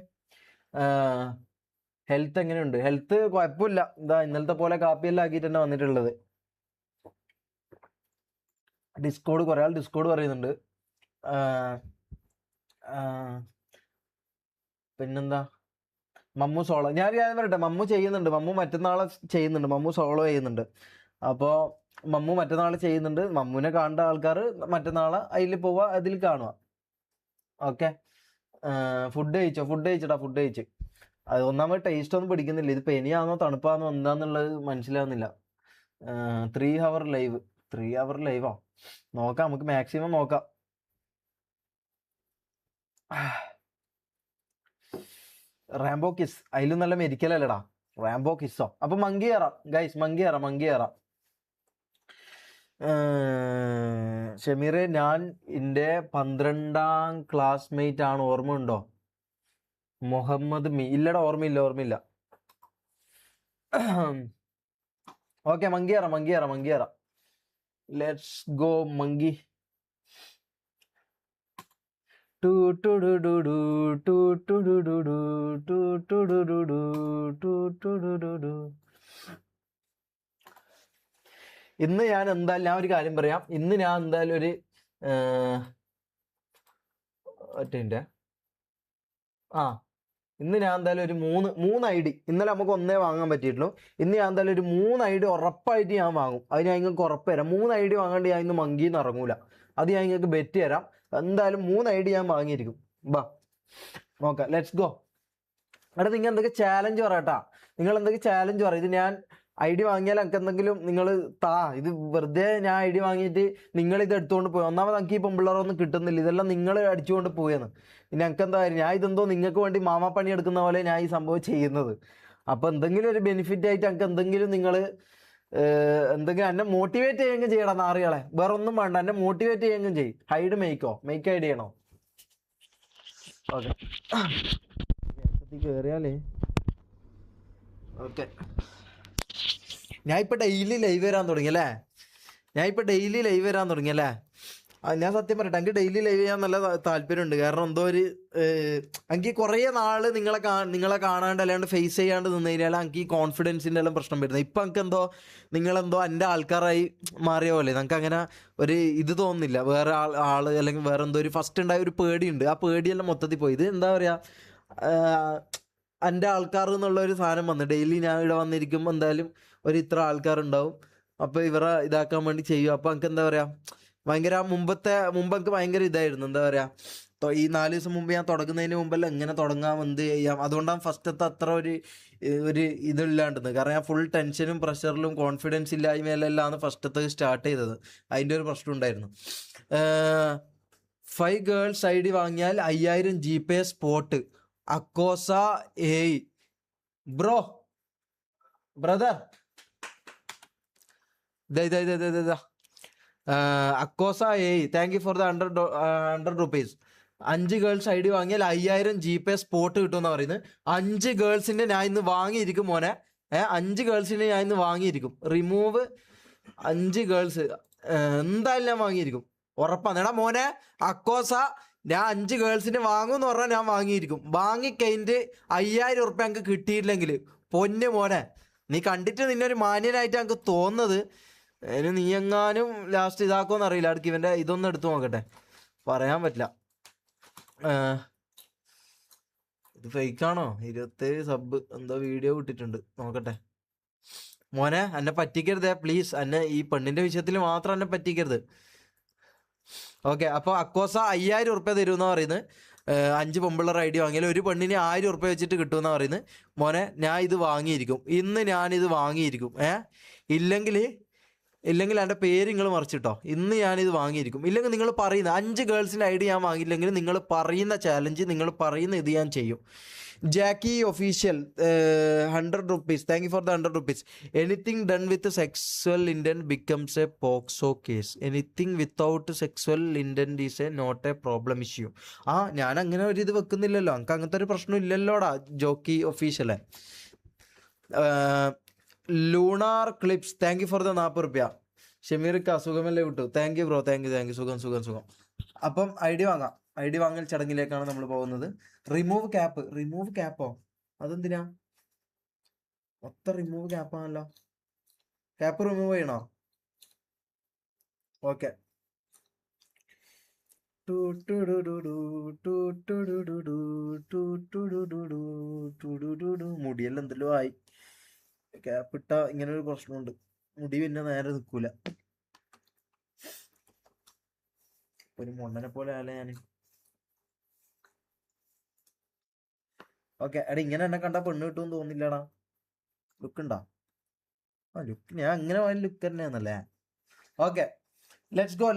ഹെൽത്ത് എങ്ങനെയുണ്ട്? ഹെൽത്ത് കുഴപ്പമില്ല. ഇതാ ഇന്നലത്തെ പോലെ കാപ്പിയെല്ലാം ആക്കിയിട്ട് തന്നെ വന്നിട്ടുള്ളത്. കുറെ ആൾ ഡിസ്കോഡ് പറയുന്നുണ്ട്. പിന്നെന്താ, മമ്മു സോളോ. ഞാൻ പറയട്ടെ, മമ്മു ചെയ്യുന്നുണ്ട്. മമ്മു മറ്റന്നാളെ ചെയ്യുന്നുണ്ട്. മമ്മു സോളോ ചെയ്യുന്നുണ്ട്. അപ്പോൾ മമ്മു മറ്റന്നാൾ ചെയ്യുന്നുണ്ട്. മമ്മുവിനെ കാണേണ്ട ആൾക്കാർ മറ്റന്നാളെ അതിൽ പോവുക, അതിൽ കാണുക. ഓക്കെ, ഫുഡ് കഴിച്ചു. അത് ഒന്നാമത് ടേസ്റ്റ് ഒന്നും പിടിക്കുന്നില്ല. ഇത് പെനിയാണോ തണുപ്പാണോ എന്താന്നുള്ളത് മനസ്സിലാവുന്നില്ല. 3 hour ലൈവ്. 3 hour ലൈവോ? നോക്കാം, നമുക്ക് മാക്സിമം നോക്കാം. റാംബോ കിസ്, അതിലും നല്ല മെരിക്കലല്ലടാ റാംബോ കിസ്സോ. അപ്പൊ മങ്കി കയറാം ഗൈസ്, മങ്കി കയറാം. ഷമീറെ, ഞാൻ എൻ്റെ 12ാം ക്ലാസ്മേറ്റ് ആണ്, ഓർമ്മ ഉണ്ടോ? മുഹമ്മദ് മീ, ഇല്ലടാ, ഓർമ്മയില്ല. ഓക്കെ, മങ്കി കയറാം. Let's go monkey. ഇന്ന് ഞാൻ ഒരു കാര്യം പറയാം. ഇന്ന് ഞാൻ എന്തായാലും ഒരു ഇന്ന് ഞാൻ എന്തായാലും ഒരു മൂന്ന് ID. ഇന്നലെ നമുക്ക് ഒന്നേ വാങ്ങാൻ പറ്റിയിട്ടുള്ളൂ. ഇന്ന് ഞാൻ എന്തായാലും ഒരു 3 ID ഉറപ്പായിട്ട് ഞാൻ വാങ്ങും. അത് ഞാൻ നിങ്ങൾക്ക് ഉറപ്പ് തരാം. 3 ID വാങ്ങാണ്ട് ഞാൻ ഇന്ന് മങ്കിന്ന് ഇറങ്ങൂല. അത് ഞാൻ നിങ്ങൾക്ക് ബെറ്റ് തരാം. എന്തായാലും 3 ID ഞാൻ വാങ്ങിയിരിക്കും. ബാ നോക്കാം, ലെറ്റ്സ് ഗോ. അവിടെ നിങ്ങൾ എന്തൊക്കെ ചാലഞ്ച് പറയാട്ടാ. നിങ്ങൾ എന്തൊക്കെ ചാലഞ്ച് പറ. ഇത് ഞാൻ ID വാങ്ങിയാൽ എനിക്ക് എന്തെങ്കിലും നിങ്ങൾ ഇത് വെറുതെ ഞാൻ ID വാങ്ങിയിട്ട് നിങ്ങൾ ഇത് എടുത്തുകൊണ്ട് പോയി. ഒന്നാമത് എനിക്ക് ഈ പെമ്പിള്ളേരൊന്നും കിട്ടുന്നില്ല. ഇതെല്ലാം നിങ്ങൾ അടിച്ചുകൊണ്ട് പോയെന്ന്. പിന്നെ എനിക്ക് എന്താ കാര്യം? ഞാൻ ഇതെന്തോ നിങ്ങൾക്ക് വേണ്ടി മാമാപ്പണി എടുക്കുന്ന പോലെ ഞാൻ ഈ സംഭവം ചെയ്യുന്നത്. അപ്പോൾ എന്തെങ്കിലും ഒരു ബെനിഫിറ്റ് ആയിട്ട് എനിക്ക് എന്തെങ്കിലും നിങ്ങൾ എന്തെങ്കിലും എന്നെ മോട്ടിവേറ്റ് ചെയ്യുമെങ്കിൽ ചെയ്യണം. നാറികളെ, വേറെ ഒന്നും വേണ്ട, എന്നെ മോട്ടിവേറ്റ് ചെയ്യുമെങ്കിലും ചെയ്യും. ഹൈഡ് മേക്ക് ഐഡ് ചെയ്യണോ? ഓക്കെ, കയറിയാലേ. ഓക്കെ, ഞാൻ ഇപ്പൊ ഡെയിലി ലൈവ് വരാൻ തുടങ്ങി അല്ലേ? ഞാൻ സത്യം പറയട്ടെ, എനിക്ക് ഡെയിലി ലൈവ് ചെയ്യാൻ നല്ല താല്പര്യമുണ്ട്. കാരണം എന്തോ ഒരു എനിക്ക് കുറേ നാള് നിങ്ങളെ കാണാണ്ട് അല്ലാണ്ട് ഫേസ് ചെയ്യാണ്ട് നിന്ന് കഴിഞ്ഞാൽ എനിക്ക് ഈ കോൺഫിഡൻസിൻ്റെ എല്ലാം പ്രശ്നം വരുന്നത്. ഇപ്പം എനിക്ക് നിങ്ങളെന്തോ എൻ്റെ ആൾക്കാരായി മാറിയ പോലെ നമുക്ക് അങ്ങനെ ഒരു ഇത് തോന്നുന്നില്ല. വേറെ ആള് അല്ലെങ്കിൽ വേറെ എന്തോ ഒരു ഫസ്റ്റ് ഉണ്ടായ ഒരു പേടിയുണ്ട്. ആ പേടിയെല്ലാം മൊത്തത്തിൽ പോയി. ഇത് എന്താ പറയുക, എൻ്റെ ആൾക്കാർ എന്നുള്ള ഒരു സാധനം വന്ന് ഡെയിലി ഞാൻ ഇവിടെ വന്നിരിക്കുമ്പോൾ എന്തായാലും ഇത്ര ആൾക്കാരുണ്ടാവും. അപ്പോൾ ഇവരെ ഇതാക്കാൻ വേണ്ടി ചെയ്യും. അപ്പോൾ എനിക്ക് എന്താ പറയുക, ഭയങ്കര മുമ്പ് എനിക്ക് ഭയങ്കര ഇതായിരുന്നു. എന്താ പറയുക, ഈ 4 ദിവസം മുമ്പ് ഞാൻ തുടങ്ങുന്നതിന് മുമ്പെല്ലാം എങ്ങനെ തുടങ്ങാം, എന്ത് ചെയ്യാം. അതുകൊണ്ടാണ് ഫസ്റ്റത്തെ അത്ര ഒരു ഇതില്ലാണ്ടെന്ന്. കാരണം ഞാൻ ഫുൾ ടെൻഷനും പ്രഷറിലും കോൺഫിഡൻസ് ഇല്ലായ്മയിലെല്ലാം ഫസ്റ്റത്തെ സ്റ്റാർട്ട് ചെയ്തത്. അതിൻ്റെ ഒരു പ്രശ്നം ഉണ്ടായിരുന്നു. 5 girls ID വാങ്ങിയാൽ 5000 GPay സ്പോട്ട്. അക്കോസ ബ്രദർ അക്കോസ thank you for the 100 rupees. 5 girls ID വാങ്ങിയാൽ 5000 GPay സ്പോട്ട് കിട്ടുമെന്നാണ് പറയുന്നത്. 5 girlsന്റെ ഞാൻ ഇന്ന് വാങ്ങിയിരിക്കും മോനെ. 5 girlsന്റെ ഞാൻ ഇന്ന് വാങ്ങിയിരിക്കും. റിമൂവ് 5 girls എന്തായാലും ഞാൻ വാങ്ങിയിരിക്കും, ഉറപ്പാണ്. എടാ മോനെ അക്കോസ, ഞാൻ 5 girlsന് വാങ്ങുമെന്ന് പറഞ്ഞാൽ ഞാൻ വാങ്ങിയിരിക്കും. വാങ്ങിക്കഴിഞ്ഞിട്ട് 5000 ഉറുപ്പ്യ ഞങ്ങൾക്ക് കിട്ടിയില്ലെങ്കിൽ പൊന്ന് മോനെ, നീ കണ്ടിട്ട് നിന്നൊരു മാന്യനായിട്ട് ഞങ്ങൾക്ക് തോന്നുന്നത്. അതിന് നീ എങ്ങാനും ലാസ്റ്റ് ഇതാക്കുമെന്ന് അറിയില്ല. അടുക്ക് ഇവൻ്റെ ഇതൊന്നും എടുത്തു നോക്കട്ടെ, പറയാൻ പറ്റില്ല. ഇത് ഫേക്കാണോ? 27 സബ് എന്തോ വീഡിയോ വിട്ടിട്ടുണ്ട്, നോക്കട്ടെ. മോനെ എന്നെ പറ്റിക്കരുതേ പ്ലീസ്. എന്നെ ഈ പെണ്ണിൻ്റെ വിഷയത്തിൽ മാത്രം എന്നെ പറ്റിക്കരുത്. ഓക്കെ, അപ്പോൾ അക്കോസ 5000 ഉറുപ്പ്യ തരുമെന്നാണ് പറയുന്നത്. 5 പെമ്പിള്ളർ ID വാങ്ങിയാൽ ഒരു പെണ്ണിന് 1000 ഉറുപ്പ്യ വെച്ചിട്ട് കിട്ടുമെന്നാണ് പറയുന്നത്. മോനെ ഞാൻ ഇത് വാങ്ങിയിരിക്കും, ഇന്ന് ഞാനിത് വാങ്ങിയിരിക്കും. ഇല്ലെങ്കിൽ ഇല്ലെങ്കിൽ എൻ്റെ പേര് നിങ്ങൾ മറിച്ചിട്ടോ. ഇന്ന് ഞാനിത് വാങ്ങിയിരിക്കും. ഇല്ലെങ്കിൽ നിങ്ങൾ പറയുന്ന 5 ഗേൾസിൻ്റെ ഐഡി ഞാൻ വാങ്ങിയില്ലെങ്കിൽ നിങ്ങൾ പറയുന്ന ചാലഞ്ച്, നിങ്ങൾ പറയുന്ന ഇത് ഞാൻ ചെയ്യും. Jacky official 100 rupees. Thank you for the 100 rupees. Anything done with sexual intent becomes a POCSO case. Anything without sexual intent is a not a problem issue. ഞാൻ അങ്ങനെ ഒരു ഇത് വെക്കുന്നില്ലല്ലോ, നമുക്ക് അങ്ങനത്തെ ഒരു പ്രശ്നം ഇല്ലല്ലോടാ ജോക്കി ഒഫീഷ്യലേ. Lunar clips thank you for the 40 റുപ്യ. ഷമീർക്ക് അസുഖമല്ലേ വിട്ടു. Thank you bro, thank you. സുഖം. അപ്പം ഐ ഡി വാങ്ങൽ ചടങ്ങിലേക്കാണ് നമ്മൾ പോകുന്നത്. റിമൂവ് ക്യാപ്പോ? അതെന്തിനാ? മൊത്തം റിമൂവ് ക്യാപ്പാണല്ലോ. ക്യാപ്പ് റിമൂവ് ചെയ്യണോ? ഓക്കെ. മുടിയെല്ലാം എന്തെല്ലോ ആയി. ക്യാപ്പ് ഇട്ട ഇങ്ങനെ ഒരു പ്രശ്നമുണ്ട്, മുടി പിന്നെ നേരെ നിൽക്കൂല. ഒരു മൊണ്ണനെ പോലെ ആയാലേ ഞാൻ. ഓക്കെ. എടാ ഇങ്ങനെ എന്നെ കണ്ടാ പെണ്ണ് കിട്ടുമെന്ന് തോന്നില്ലടാ. ലുക്ക് ഉണ്ടോ? ലുക്ക് ഞാൻ അങ്ങനെ ലുക്ക് തന്നെയാന്നല്ലേ. Okay, let's go.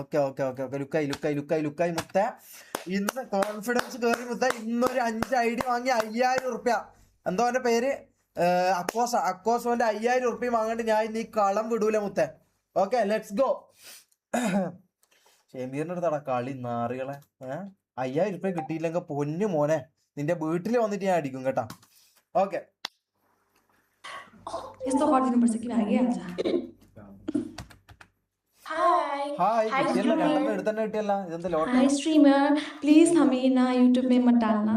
ഓക്കെ. ലുക്കായി മുത്ത. ഇന്ന് കോൺഫിഡൻസ് കയറി മുത്ത. ഇന്നൊരു 5 ഐ ഡി വാങ്ങി 5000 റുപ്യ. എന്തോ അവന്റെ പേര്? അക്കോസോന്റെ 5000 റുപ്യ വാങ്ങാണ്ട് ഞാൻ ഇന്ന് ഈ കളം വിടൂല മുത്ത. Okay, let's go. ഷമീറിന്റെ അടുത്താടാ കളി നാറികളെ. 5000 റുപ്യ കിട്ടിയില്ലെങ്കിൽ പൊന്നു മോനെ നിന്റെ വീട്ടിൽ വന്നിട്ട് ഞാൻ അടിക്കും കേട്ടാ. ഓക്കെ. Hi streamer, please हमें ना YouTube में मत डालना.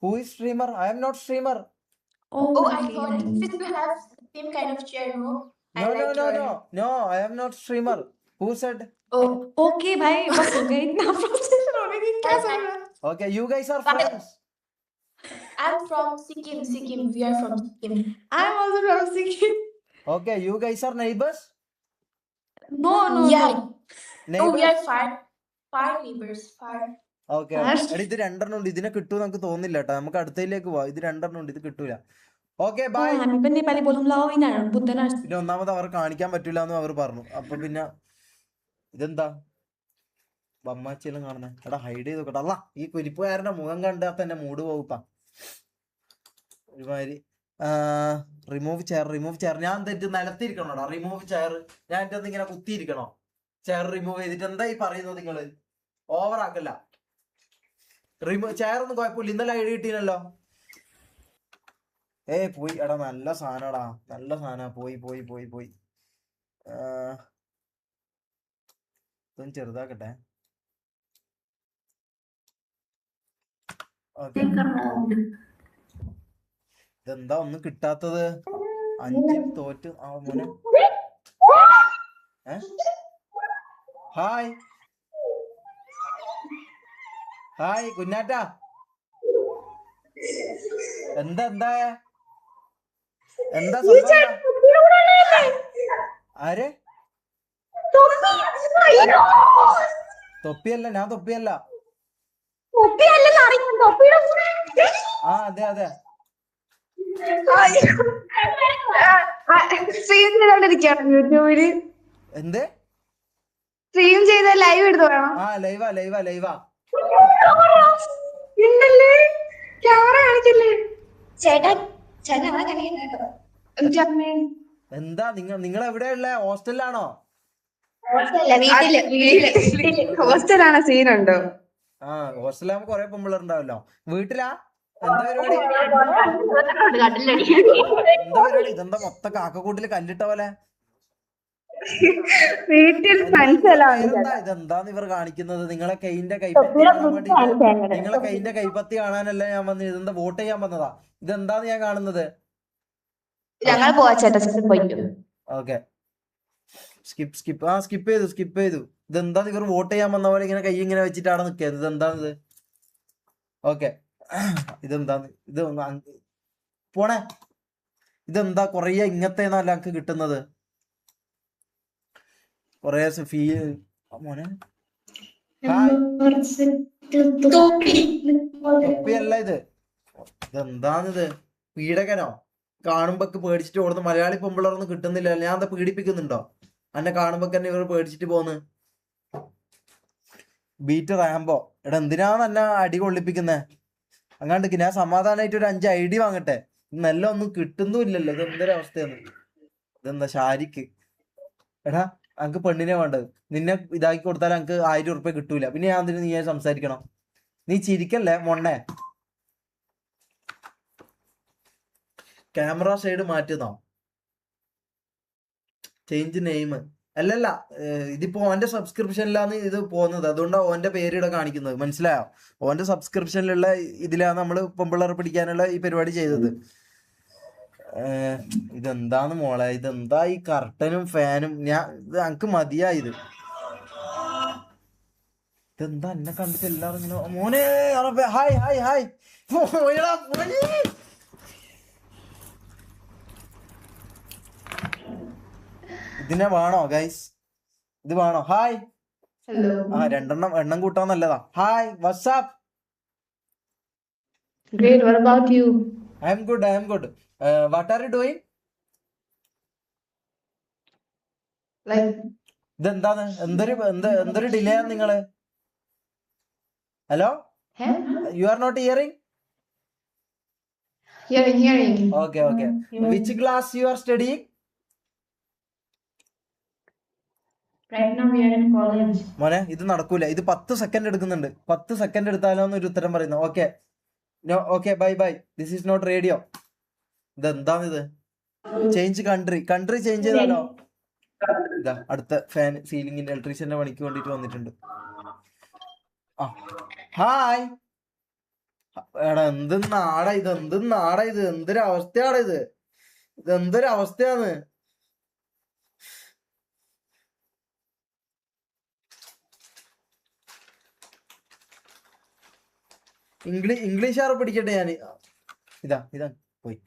Who is streamer? I am not streamer. Oh, I okay, thought nice. since we have same kind of chair, no? No, I am not streamer. Who said? Oh, Okay भाई बस हो गया इतना प्रोसेस होने की क्या जरूरत? Okay, you guys are friends. I'm from Sikkim. We are from Sikkim. I'm also from Sikkim. Okay, you guys are neighbors. No. Yeah. No, we Neighbors. are far neighbors. Far. Okay. എടി ഇത് 2 ഉണ്ട്. ഇതിനെ കിട്ടും നമുക്ക് തോന്നില്ല കേട്ടോ. നമുക്ക് അടുത്തതിലേക്ക് പോവാം. ഇത് 2 ഉണ്ട്, ഇത് കിട്ടൂല. Okay bye. हामी पनि नेपाली बोलौँ ल यिनीहरू बुझ्दैन. പിന്നെ ഒന്നാമത് അവർ കാണിക്കാൻ പറ്റൂല എന്ന് അവർ പറഞ്ഞു. അപ്പൊ പിന്നെ ഇതെന്താ ബമ്മാച്ചിയെല്ലാം കാണുന്നേ? എടാ ഹൈഡ് ചെയ്ത് നോക്കട്ടെ. അല്ല ഈ കുരിപ്പുകാരന്റെ മുഖം കണ്ടാ തന്നെ മൂഡ് പോകുപ്പാ ഒരുമാതിരി. Remove chair. ഞാൻ തെറ്റ് നിലത്തിരിക്കണോടാ? റിമൂവ് ചെയർ ഞാൻ എന്റെ ഇങ്ങനെ കുത്തിയിരിക്കണോ? ചെയർ റിമൂവ് ചെയ്തിട്ട് എന്താ ഈ പറയുന്നത് നിങ്ങള്? ഓവർ ആക്കല്ല. ചെയർ ഒന്നും കുഴപ്പമില്ല. ഇന്നലെ ഐഡി കിട്ടീനല്ലോ. പോയി. എടാ നല്ല സാധനടാ, നല്ല സാധന. പോയി. ഇതൊന്ന് ചെറുതാക്കട്ടെ. ഓക്കെ. ഇതെന്താ ഒന്നും കിട്ടാത്തത്? 5 തോറ്റ്. മോനെ ഹായ് കുഞ്ഞാറ്റ. എന്താ ആരെ? തൊപ്പിയല്ല, ഞാൻ തൊപ്പിയല്ല. അതെ സ്ട്രീം ചെയ്തോണ്ടിരിക്കുകയാണ് യൂട്യൂബില്. എന്ത് സ്ട്രീം ചെയ്ത ലൈവ് എടുത്തു വേണം. ലൈവാ. ഉണ്ടല്ലേ, ക്യാമറ കാണിക്കല്ലേ ചേട്ടാ. എന്താ നിങ്ങൾ എവിടെയുള്ള? ഹോസ്റ്റലിലാണോ? ഹോസ്റ്റലാണ്. സീനുണ്ടോ? ഹോസ്റ്റലാകുമ്പോ കൊറേ പെമ്പിള്ളേരുണ്ടാവല്ലോ. വീട്ടിലാ? എന്താ പരിപാടി? ഇതെന്താ മൊത്തം കാക്കക്കൂട്ടില് കല്ലിട്ട പോലെ? ഇതെന്താന്ന് ഇവർ കാണിക്കുന്നത്? നിങ്ങളെ കൈന്റെ കൈപ്പത്തി കാണാൻ വേണ്ടി, നിങ്ങളെ കൈന്റെ കൈപ്പത്തി കാണാനല്ല ഞാൻ വന്നത്. ഇതെന്താ വോട്ട് ചെയ്യാൻ വന്നതാ? ഇതെന്താന്ന് ഞാൻ കാണുന്നത്? ഓക്കെ, സ്കിപ്പ് ചെയ്തു. ഇതെന്താ ഇവർ വോട്ട് ചെയ്യാൻ വന്ന പോലെ ഇങ്ങനെ കൈ ഇങ്ങനെ വെച്ചിട്ടാണ് നിൽക്കുന്നത്? ഇതെന്താണിത്? ഓക്കെ, ഇതെന്താന്ന്? ഇത് പോണേ. ഇതെന്താ കൊറേ ഇങ്ങനത്തെ എനിക്ക് കിട്ടുന്നത്? കൊറേ മോനെ തൊപ്പിയല്ല ഇത്. ഇതെന്താണിത്? പീഡകനോ? കാണുമ്പോ പേടിച്ചിട്ട് ഓടുന്നു. മലയാളി പെമ്പിളറൊന്നും കിട്ടുന്നില്ല. ഞാൻ എന്താ പീഡിപ്പിക്കുന്നുണ്ടോ? എന്നെ കാണുമ്പോ തന്നെ ഇവർ പേടിച്ചിട്ട് പോന്ന്. ബീറ്റ് റാംബോ, എടാ എന്തിനാണ് എന്നെ അടി കൊള്ളിപ്പിക്കുന്നേ? അങ്ങാണ്ട് ഞാൻ സമാധാനമായിട്ട് ഒരു 5 ID വാങ്ങട്ടെ. നല്ല ഒന്നും കിട്ടുന്നുമില്ലല്ലോ. ഇത് എന്തൊരവസ്ഥയാണ്? ഇതെന്താ ഷാരിക്ക്? എടാ അനക്ക് പെണ്ണിനെ വേണ്ടത്. നിന്നെ ഇതാക്കി കൊടുത്താൽ അനക്ക് 1000 ഉറുപ്പ്യ കിട്ടൂല. പിന്നെ ഞാൻ എന്തിനു നീ സംസാരിക്കണം? നീ ചിരിക്കല്ലേ മൊണ്ണേ. ക്യാമറ സൈഡ് മാറ്റുന്നോ? ചേഞ്ച് നെയിം അല്ലല്ല, ഇതിപ്പോ ഓന്റെ സബ്സ്ക്രിപ്ഷനിലാണ് ഇത് പോകുന്നത്. അതുകൊണ്ടാണ് ഓന്റെ പേര് ഇവിടെ കാണിക്കുന്നത്. മനസ്സിലായോ? ഓന്റെ സബ്സ്ക്രിപ്ഷനിലുള്ള ഇതിലാണ് നമ്മള് പെമ്പിള്ളേരെ പിടിക്കാനുള്ള ഈ പരിപാടി ചെയ്തത്. ഇതെന്താന്ന് മോളെ? ഇതെന്താ ഈ കർട്ടനും ഫാനും? ഇത് എനിക്ക് മതിയായത്. ഇതെന്താ എന്നെ കണ്ടിട്ട് എല്ലാരും ഇങ്ങനെ മോനെ ഹായ് ഹായ് ഹായ് ഇതിനെ വേണോ ഗൈസ്? ഇത് വേണോ? ഹായ്. ആ 2 എണ്ണം കൂട്ടാൻ നല്ലതാ. Hi, WhatsApp. Great. What about you? I am good. What are you doing? Like, ഇതെന്താണ്? എന്തൊരു ഡിലേ ആണ് നിങ്ങള്? Hello, you are not hearing? hearing. Okay. Which class you are studying? Right now we are in college. മോനെ ഇത് നടക്കൂല. ഇത് 10 second എടുക്കുന്നുണ്ട്. 10 second എടുത്താലോന്ന് ഒരു ഉത്തരം പറയുന്നു. Okay, okay, bye. This is not radio. ഇതെന്താണിത്? ചേഞ്ച് കൺട്രി ചേഞ്ച് ചെയ്താലോ? ഇതാ അടുത്ത ഫാൻ സീലിംഗിന്റെ ഇലക്ട്രീഷ്യന്റെ പണിക്ക് വേണ്ടിട്ട് വന്നിട്ടുണ്ട്. ആ ഹായ്. എടാ എന്തെന്നാടാ ഇത്? എന്തൊരവസ്ഥയാടാ ഇത്? ഇതെന്തൊരവസ്ഥയാണ്? ഇംഗ്ലീഷാറ് പിടിക്കട്ടെ ഞാൻ. ഇതാ പോയി.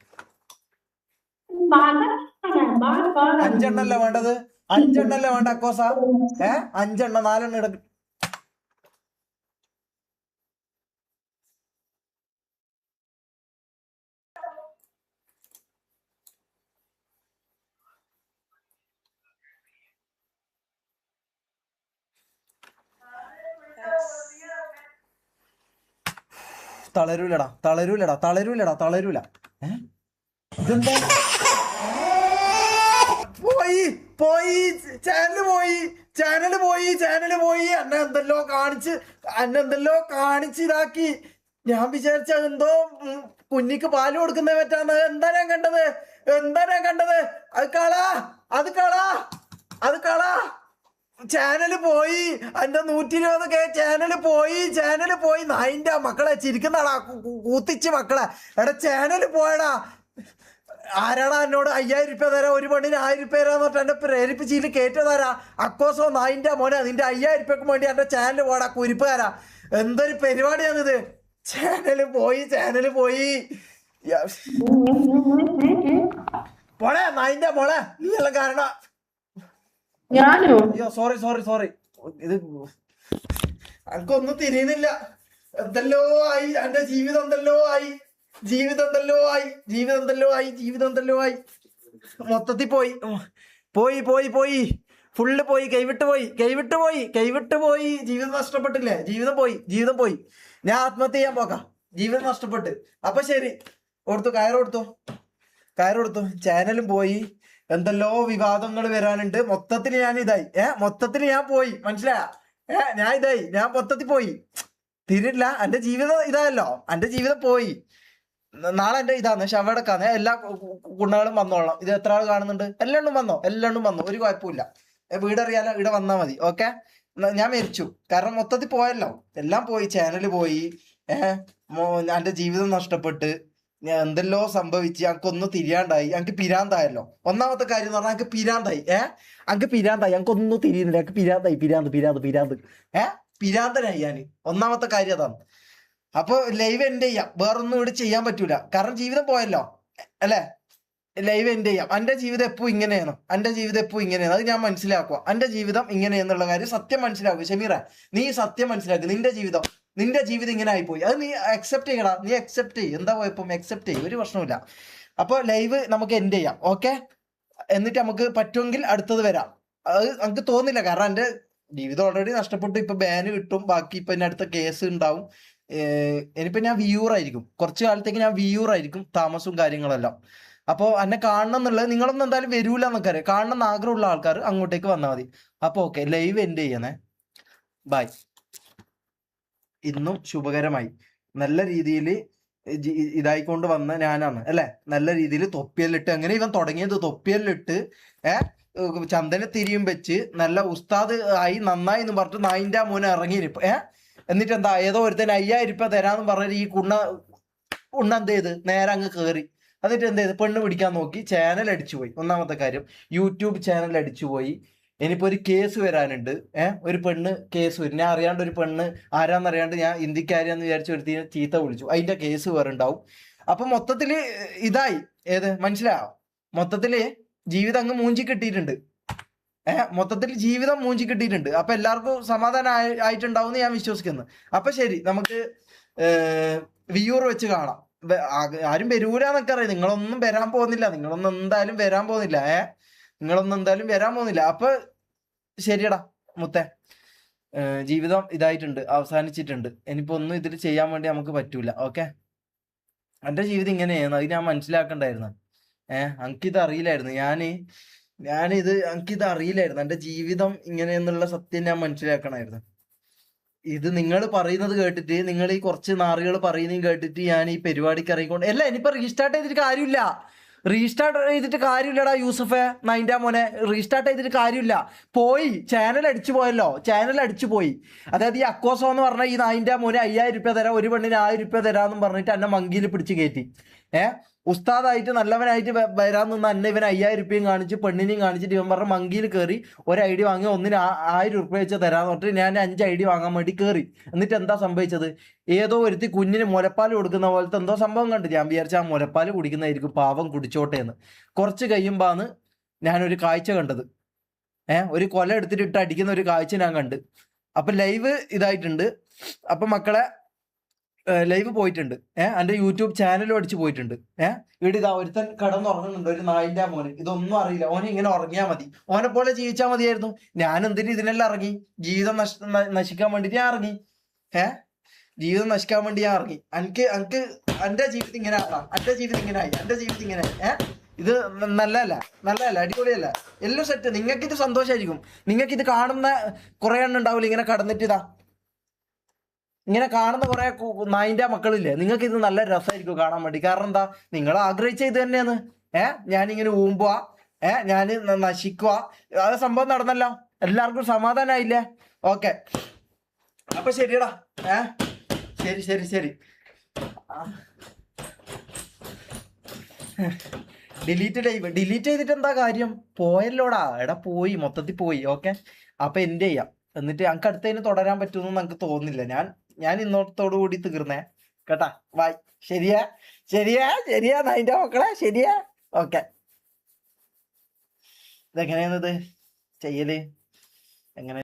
5 എണ്ണല്ലേ വേണ്ടത്? 5 എണ്ണല്ലേ വേണ്ട അക്കോസ? 5 എണ്ണം 4 എണ്ണം ഇട. തളരൂലടാ. ഇതെന്താ? പോയി ചാനല് പോയി. എന്നെ എന്തെല്ലോ കാണിച്ച് ഇതാക്കി. ഞാൻ വിചാരിച്ച എന്തോ കുഞ്ഞിക്ക് പാല് കൊടുക്കുന്ന പറ്റാന്ന്. എന്താ ഞാൻ കണ്ടത്? അത് കളാ. ചാനല് പോയി. എന്റെ 120K ചാനല് പോയി. നായിന്റെ മക്കളെ ചിരിക്കുന്നടാ കൂത്തിച്ച് മക്കളെ. എടാ ചാനല് പോയടാ. ആരാടാ എന്നോട് 5000 രൂപ തരാം, ഒരു പെണ്ണിന് 1000 രൂപ തരാന്ന് പറഞ്ഞിട്ട് എന്നെ പ്രേരിപ്പിച്ചിട്ട് കയറ്റതാരാ? അക്കോസോ നായിന്റെ മോനെ. നിന്റെ 5000 രൂപയ്ക്ക് വേണ്ടി എന്റെ ചാനല് പോടാ കുരിപ്പുകാരാ. എന്തൊരു പരിപാടിയാണിത്? ചാനല് പോയി. പോളെ നായിന്റെ മോളെ, നീയെല്ലാം കാരണം. അയ്യോ സോറി. ഇത് എനിക്കൊന്നും തിരിയുന്നില്ല. എന്തെല്ലോ ആയി. എന്റെ ജീവിതം എന്തെല്ലോ ആയി. മൊത്തത്തിൽ പോയി. ഫുള്ള് പോയി. കൈവിട്ട് പോയി. ജീവിതം നഷ്ടപ്പെട്ടില്ലേ? ജീവിതം പോയി. ഞാൻ ആത്മഹത്യ ചെയ്യാൻ പോക്കാം. ജീവിതം നഷ്ടപ്പെട്ട്. അപ്പൊ ശരി, കയറെടുത്തു. ചാനലും പോയി. എന്തെല്ലോ വിവാദങ്ങൾ വരാനുണ്ട്. മൊത്തത്തിൽ ഞാൻ ഇതായി. ഞാൻ പോയി. മനസ്സിലായ? ഞാൻ മൊത്തത്തിൽ പോയി. തിരില്ല. എന്റെ ജീവിതം ഇതായല്ലോ. എന്റെ ജീവിതം പോയി. നാളെ എന്റെ ഇതാണ് ശവടക്കാന്ന്. എല്ലാ കുണ്ണകളും വന്നോളാം. ഇത് എത്ര ആൾ കാണുന്നുണ്ട്? എല്ലാം വന്നോ. ഒരു കുഴപ്പമില്ല. വീടറിയാലോ, ഇവിടെ വന്നാ മതി. ഓക്കെ, ഞാൻ മരിച്ചു. കാരണം മൊത്തത്തിൽ പോയല്ലോ. എല്ലാം പോയി. ചാനല് പോയി. എന്റെ ജീവിതം നഷ്ടപ്പെട്ട്. എന്തെല്ലോ സംഭവിച്ച്. എനിക്കൊന്നും തിരിയാണ്ടായി. എനിക്ക് പിരാന്തായല്ലോ. ഒന്നാമത്തെ കാര്യം എന്ന് പറഞ്ഞാൽ എനിക്ക് പിരാന്തായി. എനിക്കൊന്നും തിരിയുന്നില്ല. എനിക്ക് പിരാന്ത്. പിരാന്തനായി ഞാൻ. ഒന്നാമത്തെ കാര്യം അതാണ്. അപ്പൊ ലൈവ് എൻഡ് ചെയ്യാം. വേറൊന്നും ഇവിടെ ചെയ്യാൻ പറ്റൂല. കാരണം ജീവിതം പോയല്ലോ അല്ലെ? ലൈവ് എൻഡ് ചെയ്യാം. എന്റെ ജീവിതം എപ്പോ ഇങ്ങനെയാണ്. അത് ഞാൻ മനസ്സിലാക്കുക. എന്റെ ജീവിതം ഇങ്ങനെയെന്നുള്ള കാര്യം സത്യം മനസ്സിലാക്കുക. ഷമീറ, നീ സത്യം മനസ്സിലാക്കുക. നിന്റെ ജീവിതം ഇങ്ങനെ ആയിപ്പോയി. അത് നീ അക്സെപ്റ്റ് ചെയ്യണം. നീ അക്സെപ്റ്റ് ചെയ്യും. എന്താ പോയപ്പം അക്സെപ്റ്റ് ചെയ്യും. ഒരു പ്രശ്നമില്ല. അപ്പൊ ലൈവ് നമുക്ക് എൻഡ് ചെയ്യാം. ഓക്കെ, എന്നിട്ട് നമുക്ക് പറ്റുമെങ്കിൽ അടുത്തത് വരാം. അത് നമുക്ക് തോന്നില്ല, കാരണം എന്റെ ജീവിതം ഓൾറെഡി നഷ്ടപ്പെട്ടു. ഇപ്പൊ ബാന് കിട്ടും, ബാക്കി ഇപ്പൊ എന്റെ അടുത്ത കേസ് ഉണ്ടാവും. ഇനിയിപ്പോ ഞാൻ വ്യൂവർ ആയിരിക്കും, കുറച്ചു കാലത്തേക്ക് ഞാൻ വ്യൂവർ ആയിരിക്കും, താമസവും കാര്യങ്ങളെല്ലാം. അപ്പോൾ എന്നെ കാണണം എന്നുള്ളത്, നിങ്ങളൊന്നും എന്തായാലും വരൂല എന്നൊക്കെ അറിയാം. കാണണം എന്ന് ആഗ്രഹമുള്ള ആൾക്കാർ അങ്ങോട്ടേക്ക് വന്നാൽ മതി. അപ്പൊ ഓക്കെ, ലൈവ് എൻഡ് ചെയ്യണേ. ബൈ. ഇന്നും ശുഭകരമായി നല്ല രീതിയിൽ ഇതായിക്കൊണ്ട് വന്ന ഞാനാണ് അല്ലെ. നല്ല രീതിയിൽ തൊപ്പിയെല്ലിട്ട്, എങ്ങനെ ഇവൻ തുടങ്ങിയത് തൊപ്പിയെല്ലിട്ട് ചന്ദന തിരിയും വെച്ച് നല്ല ഉസ്താദ് ആയി നന്നായി എന്ന് പറഞ്ഞിട്ട് നായിന്റെ മോനെ ഇറങ്ങിയിരിപ്പ്. എന്നിട്ട് എന്താ, ഏതോ ഒരുത്തൻ 5000 രൂപ തരാന്ന് പറഞ്ഞിട്ട് ഈ കുണ്ണ എന്ത് ചെയ്ത് നേരെ അങ്ങ് കയറി. എന്നിട്ട് എന്ത് ചെയ്ത് പെണ്ണ് പിടിക്കാൻ നോക്കി, ചാനൽ അടിച്ചുപോയി. ഒന്നാമത്തെ കാര്യം, യൂട്യൂബ് ചാനൽ അടിച്ചുപോയി. ഇനിയിപ്പോ ഒരു കേസ് വരാനുണ്ട്. ഒരു പെണ്ണ് കേസ് വരും. ഞാൻ അറിയാണ്ട് ഒരു പെണ്ണ് ആരാന്നറിയാണ്ട് ഞാൻ ഇന്ത്യക്കാരിയാന്ന് വിചാരിച്ച ഒരു ചീത്ത വിളിച്ചു, അതിന്റെ കേസ് വേറെ ഉണ്ടാവും. അപ്പൊ മൊത്തത്തില് ഇതായി, മനസ്സിലായോ? മൊത്തത്തില് ജീവിതം അങ്ങ് മൂഞ്ചി കിട്ടിയിട്ടുണ്ട്. മൊത്തത്തിൽ ജീവിതം മൂഞ്ചി കിട്ടിയിട്ടുണ്ട്. അപ്പൊ എല്ലാവർക്കും സമാധാനം ആയിട്ടുണ്ടാവും എന്ന് ഞാൻ വിശ്വസിക്കുന്നു. അപ്പൊ ശരി, നമുക്ക് വിയൂർ വെച്ച് കാണാം. ആരും വരൂലെന്നൊക്കെ അറിയാം. നിങ്ങളൊന്നും വരാൻ പോകുന്നില്ല, നിങ്ങളൊന്നും എന്തായാലും വരാൻ പോകുന്നില്ല. നിങ്ങളൊന്നും എന്തായാലും വരാൻ പോകുന്നില്ല. അപ്പൊ ശരിയടാ മുത്തേ, ജീവിതം ഇതായിട്ടുണ്ട്, അവസാനിച്ചിട്ടുണ്ട്. ഇനിയിപ്പോ ഒന്നും ഇതിൽ ചെയ്യാൻ വേണ്ടി നമുക്ക് പറ്റൂല. ഓക്കെ, എന്റെ ജീവിതം ഇങ്ങനെയാണ്, അത് ഞാൻ മനസ്സിലാക്കണ്ടായിരുന്നു. എനിക്കിത് അറിയില്ലായിരുന്നു. എനിക്കിത് അറിയില്ലായിരുന്നു. എന്റെ ജീവിതം ഇങ്ങനെയെന്നുള്ള സത്യം ഞാൻ മനസ്സിലാക്കണമായിരുന്നു. ഇത് നിങ്ങൾ പറയുന്നത് കേട്ടിട്ട്, നിങ്ങൾ ഈ കുറച്ച് നാറുകൾ പറയുന്നതും കേട്ടിട്ട് ഞാൻ ഈ പരിപാടിക്ക് ഇറങ്ങിക്കൊണ്ട് അല്ല. ഇനിയിപ്പോ റീസ്റ്റാർട്ട് ചെയ്തിട്ട് കാര്യമില്ല. റീസ്റ്റാർട്ട് ചെയ്തിട്ട് കാര്യമില്ലടാ യൂസഫേ, നൈൻ്റെ മോനെ. റീസ്റ്റാർട്ട് ചെയ്തിട്ട് കാര്യമില്ല. പോയി, ചാനൽ അടിച്ചു പോയല്ലോ, ചാനൽ അടിച്ചു പോയി. അതായത് ഈ അക്കോസോ എന്ന് പറഞ്ഞാൽ ഈ നൈൻ്റെ മോനെ 5000 രൂപ തരാം, ഒരു പെണ്ണിന് 1000 രൂപ തരാമെന്നും പറഞ്ഞിട്ട് എന്നെ മങ്കിയിൽ പിടിച്ച് കയറ്റി. ഉസ്താദായിട്ട് നല്ലവനായിട്ട് വരാൻ നിന്ന് എന്നെ ഇവൻ 5000 രൂപയും കാണിച്ച് പെണ്ണിനെയും കാണിച്ചിട്ട് ഇവൻ പറഞ്ഞ മങ്കിയിൽ കയറി ഒരു ID വാങ്ങി ഒന്നിന് 1000 രൂപ വെച്ച് തരാന്ന് പറഞ്ഞിട്ട് ഞാൻ 5 ID വാങ്ങാൻ വേണ്ടി കയറി. എന്നിട്ട് എന്താ സംഭവിച്ചത്? ഏതോ ഒരുത്തി കുഞ്ഞിന് മുലപ്പാൽ കൊടുക്കുന്ന പോലത്തെ എന്തോ സംഭവം കണ്ടു. ഞാൻ വിചാരിച്ച ആ മുലപ്പാൽ കുടിക്കുന്നതായിരിക്കും, പാവം കുടിച്ചോട്ടെ എന്ന്. കുറച്ച് കഴിയുമ്പോഴാണ് ഞാനൊരു കാഴ്ച കണ്ടത്. ഒരു കൊല എടുത്തിട്ട് ഇട്ട് അടിക്കുന്ന ഒരു കാഴ്ച ഞാൻ കണ്ട്. അപ്പൊ ലൈവ് ഇതായിട്ടുണ്ട്. അപ്പൊ മക്കളെ, ലൈവ് പോയിട്ടുണ്ട്. എന്റെ യൂട്യൂബ് ചാനലും അടിച്ചു പോയിട്ടുണ്ട്. ഇവിടെ ഇതാ ഒരുത്തൻ കിടന്നുറങ്ങുന്നുണ്ട്, ഒരു നായിന്റെ മോന്. ഇതൊന്നും അറിയില്ല, ഓനെ ഇങ്ങനെ ഉറങ്ങിയാൽ മതി, ഓനെ പോലെ ജീവിച്ചാൽ മതിയായിരുന്നു. ഞാൻ എന്തിനു ഇതിനെല്ലാം ഇറങ്ങി? ജീവിതം നശിക്കാൻ വേണ്ടിട്ട് ഞാൻ ഇറങ്ങി. ജീവിതം നശിക്കാൻ വേണ്ടി ഞാൻ ഇറങ്ങി. എനിക്ക് എന്റെ ജീവിതം ഇങ്ങനെ ആക്കാം, എന്റെ ജീവിതം ഇങ്ങനെ ആയി, എന്റെ ജീവിതം ഇങ്ങനെ. ഇത് നല്ലതല്ല, അടിപൊളിയല്ല, എല്ലാം സെറ്റ്. നിങ്ങൾക്ക് ഇത് സന്തോഷമായിരിക്കും. നിങ്ങൾക്ക് ഇത് കാണുന്ന കുറെ എണ്ണം ഉണ്ടാവില്ല ഇങ്ങനെ കടന്നിട്ട് ഇങ്ങനെ കാണുന്ന കുറെ നായിന്റെ മക്കളില്ലേ, നിങ്ങൾക്ക് ഇത് നല്ല രസമായിരിക്കും കാണാൻ വേണ്ടി. കാരണം എന്താ, നിങ്ങൾ ആഗ്രഹിച്ച ഇത് തന്നെയാണ്. ഞാനിങ്ങനെ ഊമ്പുക, ഞാൻ നശിക്കുക, ആ സംഭവം നടന്നല്ലോ. എല്ലാവർക്കും സമാധാനമായില്ലേ? ഓക്കെ, അപ്പൊ ശരിയടാ. ശരി. ഡിലീറ്റ് ചെയ്തിട്ട് എന്താ കാര്യം? പോയല്ലോടാ, പോയി, മൊത്തത്തിൽ പോയി. ഓക്കെ, അപ്പൊ എൻഡ് ചെയ്യാം. എന്നിട്ട് ഞങ്ങൾക്ക് അടുത്തതിന് തുടരാൻ പറ്റുമെന്ന് നമുക്ക് തോന്നുന്നില്ല. ഞാൻ ഇന്നോട്ടത്തോടു കൂടി തീർന്നേ കേട്ടാ. ബൈ. ശരിയാ അതിന്റെ മക്കളെ, ശരിയാ. ഓക്കെ, ഇതെങ്ങനെയാണിത് ചെയ്യല്? എങ്ങനെ?